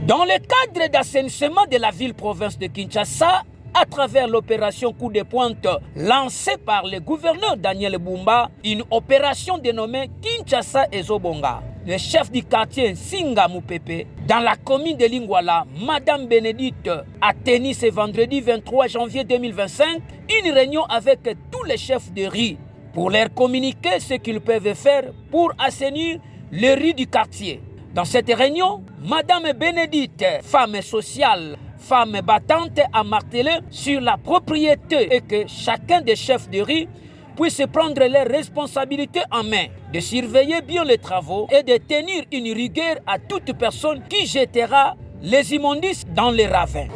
Dans le cadre d'assainissement de la ville-province de Kinshasa, à travers l'opération Coup de pointe lancée par le gouverneur Daniel Bumba, une opération dénommée Kinshasa Ezobonga. Le chef du quartier Singa Mupepe, dans la commune de Lingwala, Madame Bénédicte, a tenu ce vendredi 23 janvier 2025 une réunion avec tous les chefs de riz pour leur communiquer ce qu'ils peuvent faire pour assainir les rues du quartier. Dans cette réunion, Madame Bénédicte, femme sociale, femme battante, a martelé sur la propriété et que chacun des chefs de riz puisse prendre leurs responsabilités en main, de surveiller bien les travaux et de tenir une rigueur à toute personne qui jettera les immondices dans les ravins.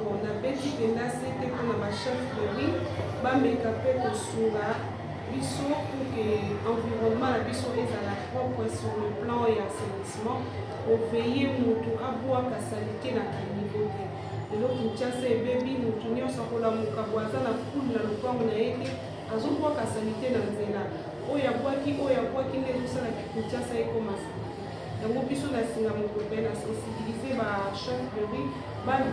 On a bêti que là c'était pour la chef de riz, bah mais capé pour soura, biso pour que l'environnement la biso est à la propre sur le plan et assainissement, pour veiller mutu aboa kasalite na kanivo. Et donc Kinshasa et baby mutu nyo sakola mukabwaza na full na lupango na yeke, azoboa kasalite na nzela. Oya bwaki ne tusala Kinshasa eko masala. Donc biso na singa mukobe na sensibiliser ba chef de riz.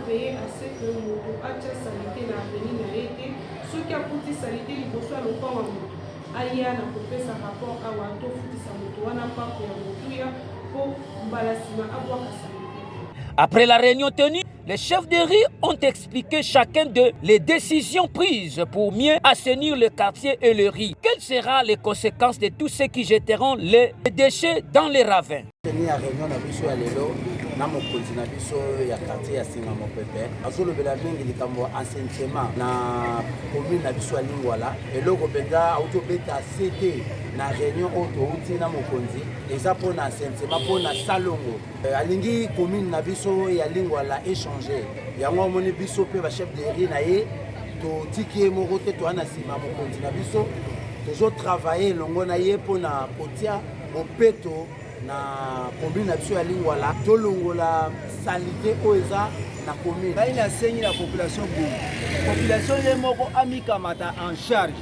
Veiller à ce que nous ayons salité dans l'avenir na été ceux qui a poussé salité ils reçoivent le corps en moto aya na kopé sa rapport à wato futi sa moto wana pa ko ya moto ya pour balasima avoir salité. Après la réunion tenue, les chefs de riz ont expliqué chacun de les décisions prises pour mieux assainir le quartier et le riz. Quelles seront les conséquences de tous ceux qui jetteront les déchets dans les ravins? Na mokonzi na biso ya quartier ya Singa Mupepe azolobela mingi likambo assainissement na commune na biso ya Lingwala eloko penza autobeta CD na réunion auto na mokonzi eza pona assainissement pona salongo alingi commune na biso ya Lingwala échanger yango moni biso pe ba chef de riz na ye to tiki moko te to ana sima mokonzi na biso tozo travailler longo na ye pona kotia opeto na commune na biso ya Lingwala tolongola sanité oeza na commune baina senyi la population ye moko amikamata en charge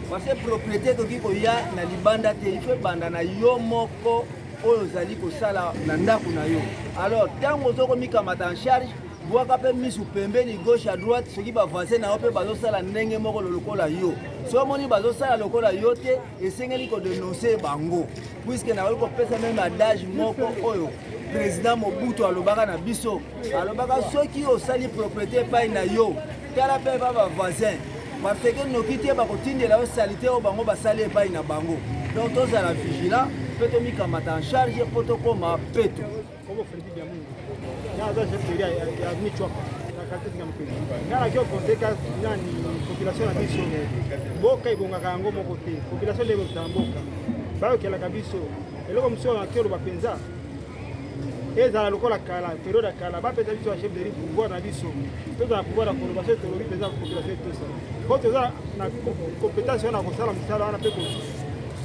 parce que propriété to kiko ya na libanda te ife banda na yo moko oyo zali ko sala na ndako na yo alors tango zoko mikamata en charge bwaka pe misu pembeni gauche à droite soki ba voisin na ope bazosala ndenge moko lokola yo so moni bazosala lokola yo te esengeli ko dénoncer bango puisque na ko pesa même adage moko oyo président Mobutu alobaka na biso alobaka soki osali propriété pa na yo tala pe ba voisin parce que noki te ba kotindela o salité o bango basali pa na bango donc tozala vigilant pe to mikamata en charge poto koma peto naza chefferia ya michwapa na quartier ya Mupepe ngana kyo kondeka nani population na biso boka ibongaka yango moko te population lebo tamboka bayo kela kabiso eloko mso na kero bapenza ezala lokola kala periode ya kala bapeza biso ya chef de riz pouvoir na biso toza na pouvoir ya koloba so tolobi penza population tosa po toza na compétence na kosala mosala wana pe ko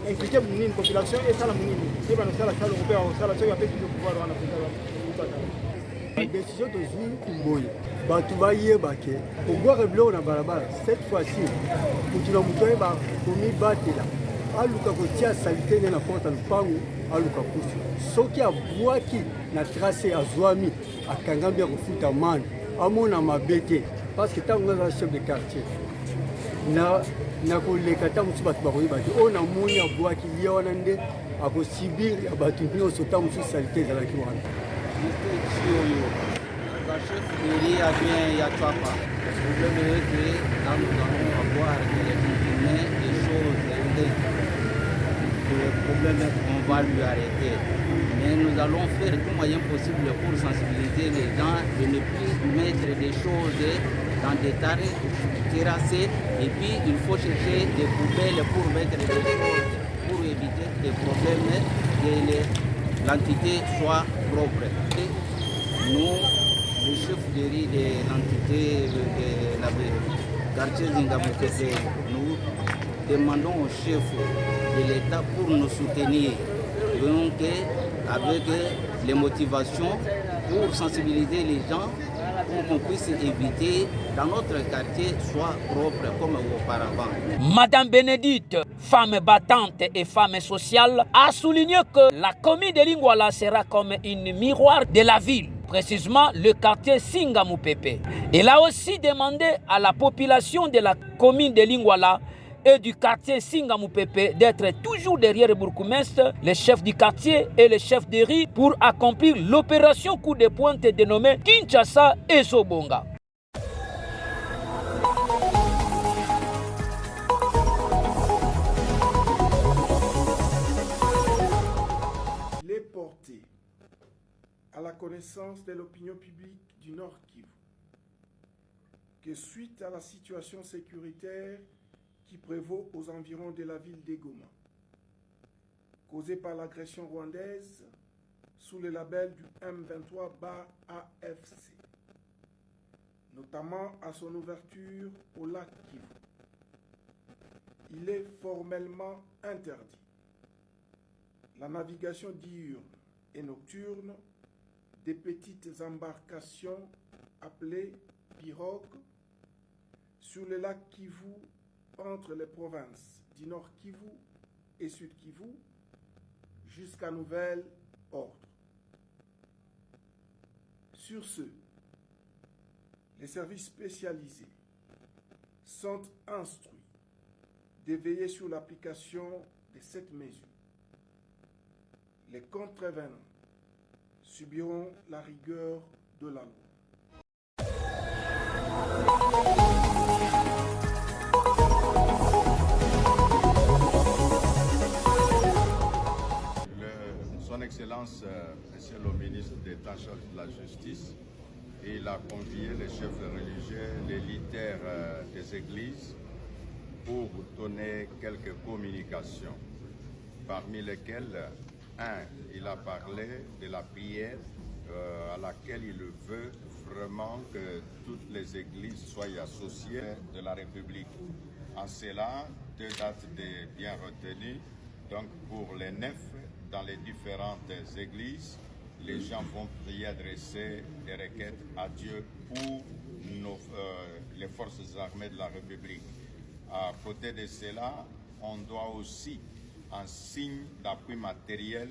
impliquer munini population esala munini eba no sala sala ope o sala so ya pe biso pouvoir wana penza décision tozwi boye bato bayeba ke kobwaka biloko na balabala cette fois-ci kutuna moto oyeba komibatela aluka kotia salite nde na porte ya lupango aluka kusu soki abwaki na trace azwami akangami ya kofuta mane amona mabe te parce que ntango aza chef de quartier na koleka ntango mosusu bato bakoyeba te oyo namoni abwaki ye wana nde akosibir ya bato nyonso ntango mosusu salite ezalaki wana la chef de riz a bien Yachapa. Le problème est que là nous allons avoir des choses le problème est qu'on va lui arrêter. Mais nous allons faire tout moyen possible pour sensibiliser les gens de ne plus mettre des choses dans des terrassés et puis il faut chercher des poubelles pour mettre des choses pour éviter des problèmes et l'entité soit propre. Et nous, le chef de riz de l'entité de la quartier Singa Mupepe, nous demandons au chef de l'État pour nous soutenir. Donc, avec les motivations pour sensibiliser les gens pour qu'on puisse éviter dans notre quartier soit propre comme auparavant. Madame Bénédicte, femme battante et femme sociale, a souligné que la commune de Lingwala sera comme une miroir de la ville, précisément le quartier Singamoupepe. Elle a aussi demandé à la population de la commune de Lingwala et du quartier Singamoupepe d'être toujours derrière le bourgmestre, le chef du quartier et le chef de riz pour accomplir l'opération coup de pointe dénommée Kinshasa et Sobonga. Il est porté à la connaissance de l'opinion publique du Nord Kivu que suite à la situation sécuritaire qui prévaut aux environs de la ville d'Egoma, causée par l'agression rwandaise sous le label du M23-AFC, notamment à son ouverture au lac Kivu. Il est formellement interdit la navigation diurne et nocturne des petites embarcations appelées pirogues sur le lac Kivu entre les provinces du Nord Kivu et Sud Kivu jusqu'à nouvel ordre. Sur ce, les services spécialisés sont instruits de veiller sur l'application de cette mesure. Les contrevenants subiront la rigueur de la loi. Son Excellence, Monsieur le ministre d'État chargé de la Justice, il a convié les chefs religieux, les leaders des églises pour donner quelques communications, parmi lesquelles, il a parlé de la prière à laquelle il veut vraiment que toutes les églises soient associées de la République. En cela, 2 dates bien retenues. Donc pour les 9, dans les différentes églises, les gens vont prier, adresser des requêtes à Dieu pour les forces armées de la République. À côté de cela, on doit aussi, en signe d'appui matériel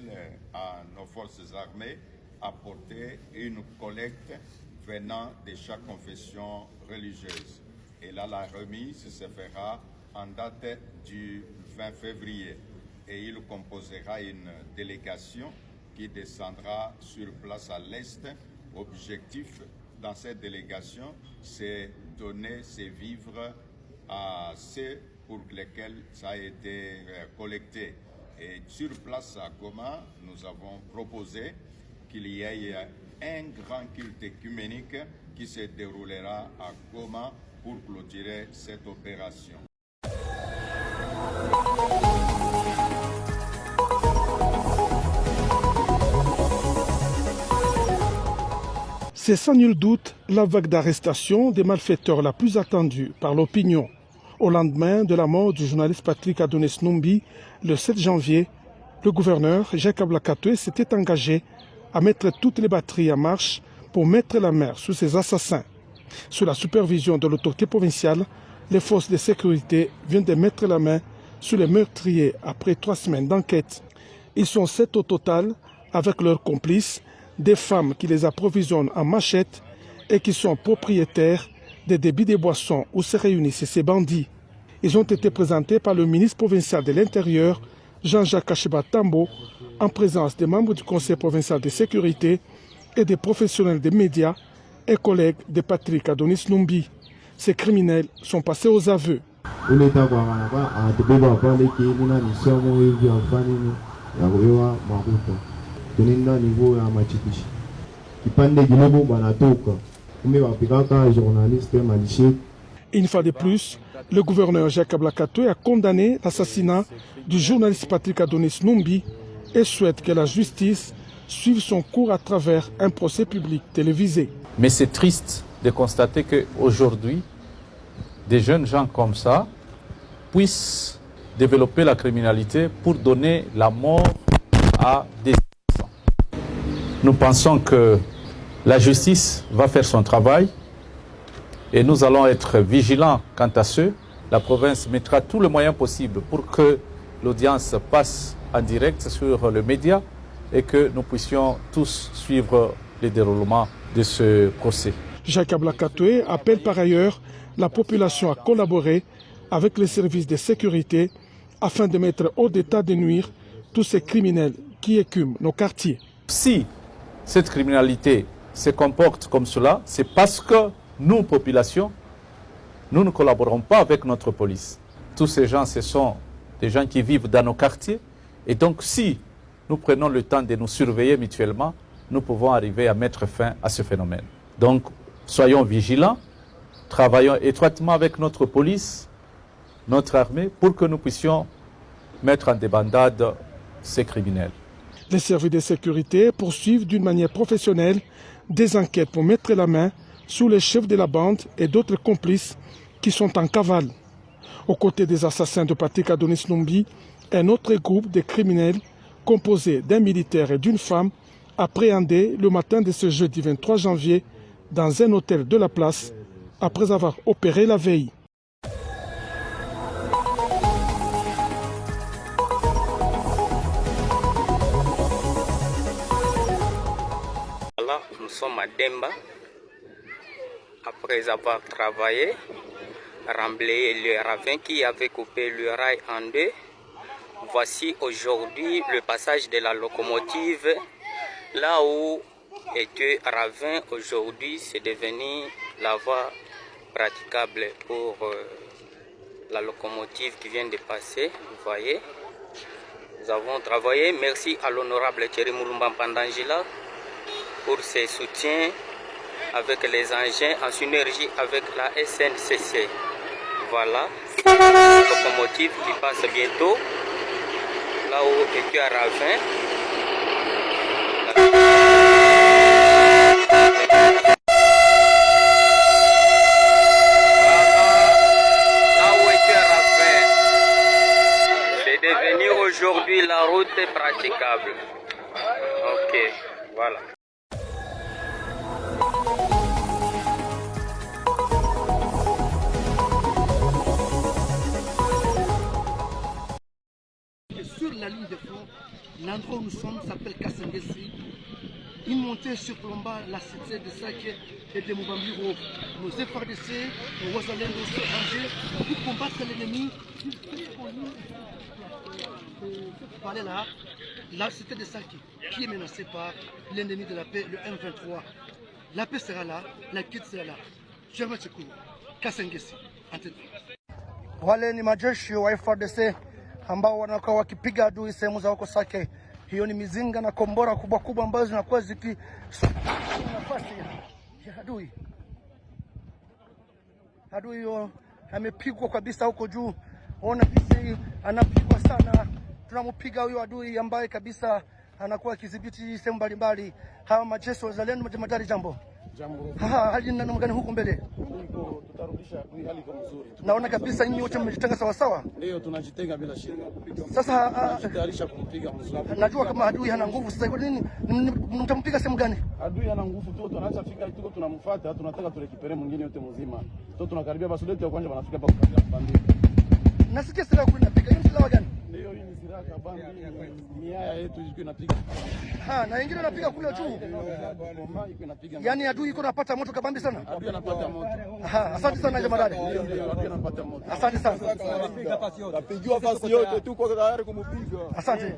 à nos forces armées, apporter une collecte venant de chaque confession religieuse. Et là, la remise se fera en date du 20 février. Et il composera une délégation qui descendra sur place à l'Est. Objectif dans cette délégation, c'est donner ces vivres à ceux pour lesquels ça a été collecté. Et sur place à Goma, nous avons proposé qu'il y ait un grand culte œcuménique qui se déroulera à Goma pour clôturer cette opération. C'est sans nul doute la vague d'arrestation des malfaiteurs la plus attendue par l'opinion. Au lendemain de la mort du journaliste Patrick Adonis Numbi, le 7 janvier, le gouverneur Jacques Ablakatoué s'était engagé à mettre toutes les batteries en marche pour mettre la main sur ces assassins. Sous la supervision de l'autorité provinciale, les forces de sécurité viennent de mettre la main sur les meurtriers après 3 semaines d'enquête. Ils sont 7 au total, avec leurs complices, des femmes qui les approvisionnent en machette et qui sont propriétaires des débits de boissons où se réunissent ces bandits. Ils ont été présentés par le ministre provincial de l'Intérieur, Jean-Jacques Kacheba Tambo, en présence des membres du Conseil provincial de sécurité et des professionnels des médias et collègues de Patrick Adonis Numbi. Ces criminels sont passés aux aveux. Une fois de plus, le gouverneur Jacques Ablakatoué a condamné l'assassinat du journaliste Patrick Adonis Numbi et souhaite que la justice suive son cours à travers un procès public télévisé. Mais c'est triste de constater qu'aujourd'hui, des jeunes gens comme ça puissent développer la criminalité pour donner la mort à des innocents. Nous pensons que La justice va faire son travail et nous allons être vigilants quant à ce. La province mettra tous les moyens possibles pour que l'audience passe en direct sur le média et que nous puissions tous suivre le déroulement de ce procès. Jacques Ablakatoué appelle par ailleurs la population à collaborer avec les services de sécurité afin de mettre hors d'état de nuire tous ces criminels qui écument nos quartiers. Si cette criminalité se comporte comme cela, c'est parce que nous, population, nous ne collaborons pas avec notre police. Tous ces gens, ce sont des gens qui vivent dans nos quartiers. Et donc, si nous prenons le temps de nous surveiller mutuellement, nous pouvons arriver à mettre fin à ce phénomène. Donc, soyons vigilants, travaillons étroitement avec notre police, notre armée, pour que nous puissions mettre en débandade ces criminels. Les services de sécurité poursuivent d'une manière professionnelle des enquêtes pour mettre la main sur les chefs de la bande et d'autres complices qui sont en cavale. Aux côtés des assassins de Patrick Adonis Numbi, un autre groupe de criminels composé d'un militaire et d'une femme appréhendés le matin de ce jeudi 23 janvier dans un hôtel de la place après avoir opéré la veille. Là, nous sommes à Demba. Après avoir travaillé, remblayé le ravin qui avait coupé le rail en deux, voici aujourd'hui le passage de la locomotive. Là où était ravin, aujourd'hui c'est devenu la voie praticable pour la locomotive qui vient de passer. Vous voyez, nous avons travaillé. Merci à l'honorable Thierry Moulumba Pandangila pour ses soutiens avec les engins en synergie avec la SNCC. Voilà, la locomotive qui passe bientôt là où était un ravin. Là où était un ravin, c'est devenu aujourd'hui la route praticable. Ok, voilà. Sur la ligne de front, l'endroit où nous sommes s'appelle Kasengesi. Une montée surplombant la cité de Sake et de Mubambiro. Nos FRDC, nos Wazalendo se ranger pour combattre l'ennemi. Parler là, la cité de Sake qui est menacée par l'ennemi de la paix, le M23. La paix sera là, la quitte sera là. Germain Tchekou, Kasengesi, en tête. Wale ni majeshi wa FRDC ambao wanakuwa wakipiga adui sehemu za huko Sake. Hiyo ni mizinga na kombora kubwa kubwa ambazo zinakuwa ziki nafasi ya adui. Adui hiyo amepigwa kabisa huko juu. Ona jinsi anapigwa sana. Tunampiga huyo adui ambaye kabisa anakuwa akidhibiti sehemu mbalimbali. Hawa majeshi wa Wazalendo majemadari jambo. Hali ni namna gani huko mbele? Tutarudisha adui hali kwa mzuri. Naona kabisa nyinyi wote mmejitenga sawa sawa. Ndio tunajitenga bila shida. Sasa tutayarisha kumpiga mzuri. Najua kama adui hana nguvu sasa, kwa nini mtampiga sehemu gani? Adui hana nguvu tu, tunaacha fika tuko tunamfuata, tunataka turekipere mwingine yote mzima. Sasa tunakaribia basi letu ya kwanza wanafika hapa kwa pande. Nasikia silaha kule inapiga. Hiyo silaha gani? Ndio hii ni silaha kabambi. Ni haya yetu iko inapiga. Na wengine wanapiga kule juu. Yaani adui iko napata moto kabambi sana. Adui anapata moto. Asante sana jamadari. Ndio adui anapata moto. Asante sana. Tapigiwa fasi yote tuko tayari kumpiga. Asante.